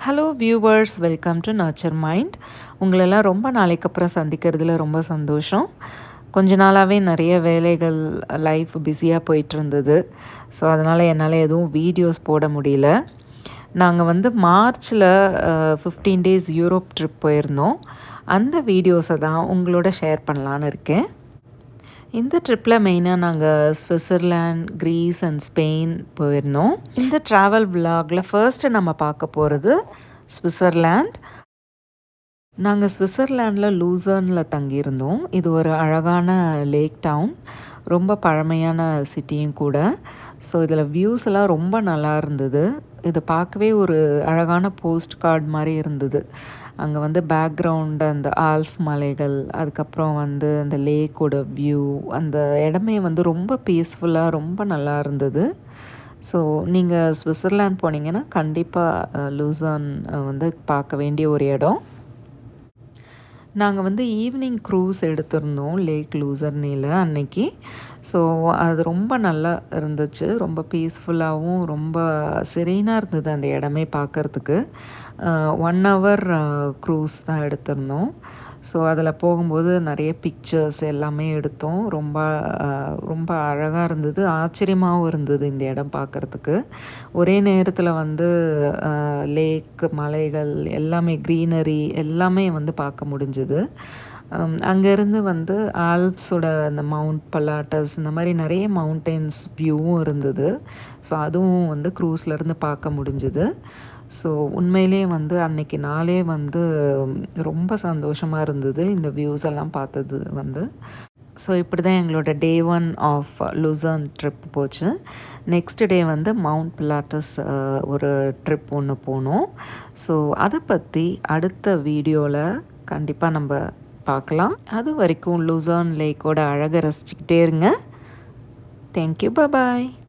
Hello viewers, welcome to nurture mind. உங்களெல்லாம் ரொம்ப நாளைக்கு அப்புறம் சந்திக்கிறதுல ரொம்ப சந்தோஷம். கொஞ்ச நாளாகவே நிறைய வேலைகள், லைஃப் பிஸியாக போயிட்டுருந்தது. ஸோ அதனால் என்னால் எதுவும் வீடியோஸ் போட முடியல. நாங்கள் மார்ச்சில் 15 டேஸ் யூரோப் ட்ரிப் போயிருந்தோம். அந்த வீடியோஸை தான் உங்களோட ஷேர் பண்ணலான்னு இருக்கேன். இந்த ட்ரிப்பில் மெயினாக நாங்கள் ஸ்விட்சர்லாண்ட், க்ரீஸ் அண்ட் ஸ்பெயின் போயிருந்தோம். இந்த ட்ராவல் விலாகில் ஃபர்ஸ்ட்டு நம்ம பார்க்க போகிறது ஸ்விட்சர்லாண்ட். நாங்கள் ஸ்விட்சர்லாண்டில் லூசர்னில் தங்கியிருந்தோம். இது ஒரு அழகான லேக் டவுன், ரொம்ப பழமையான சிட்டியும் கூட. ஸோ இதில் வியூஸ் எல்லாம் ரொம்ப நல்லா இருந்தது. இதை பார்க்கவே ஒரு அழகான போஸ்ட் கார்டு மாதிரி இருந்தது. அங்கே பேக்ரவுண்டு அந்த ஆல்ஃப் மலைகள், அதுக்கப்புறம் அந்த லேக்கோட வியூ, அந்த இடமே ரொம்ப பீஸ்ஃபுல்லாக ரொம்ப நல்லா இருந்தது. ஸோ நீங்கள் ஸ்விட்சர்லாண்ட் போனீங்கன்னா கண்டிப்பாக லூசான் பார்க்க வேண்டிய ஒரு இடம். நாங்கள் ஈவினிங் க்ரூஸ் எடுத்திருந்தோம் லேக் லூசர்னில் அன்னைக்கு. ஸோ அது ரொம்ப நல்லா இருந்துச்சு. ரொம்ப பீஸ்ஃபுல்லாகவும் ரொம்ப செரீனாக இருந்தது அந்த இடமே பார்க்குறதுக்கு. 1 ஹவர் க்ரூஸ் தான் எடுத்திருந்தோம். ஸோ அதில் போகும்போது நிறைய பிக்சர்ஸ் எல்லாமே எடுத்தோம். ரொம்ப அழகாக இருந்தது, ஆச்சரியமாகவும் இருந்தது இந்த இடம் பார்க்குறதுக்கு. ஒரே நேரத்தில் லேக், மலைகள் எல்லாமே, க்ரீனரி எல்லாமே பார்க்க முடிஞ்சுது. அங்கேருந்து ஆல்ப்ஸோட அந்த மவுண்ட் பலாட்டஸ், இந்த மாதிரி நிறைய மவுண்டெயின்ஸ் வியூவும் இருந்தது. ஸோ அதுவும் க்ரூஸ்லேருந்து பார்க்க முடிஞ்சுது. ஸோ உண்மையிலே அன்னைக்கு நாளே ரொம்ப சந்தோஷமாக இருந்தது இந்த வியூஸ் எல்லாம் பார்த்தது. ஸோ இப்படி தான் எங்களோட டே 1 ஆஃப் லூசர்ன் ட்ரிப் போச்சு. நெக்ஸ்ட் டே மவுண்ட் பிலாட்டஸ் ஒரு ட்ரிப் ஒன்று போனோம். ஸோ அதை பற்றி அடுத்த வீடியோவில் கண்டிப்பாக நம்ம பார்க்கலாம். அது வரைக்கும் லூசர்ன் லேக்கோட அழகை ரசிச்சுக்கிட்டே இருங்க. தேங்க்யூ, பாய்.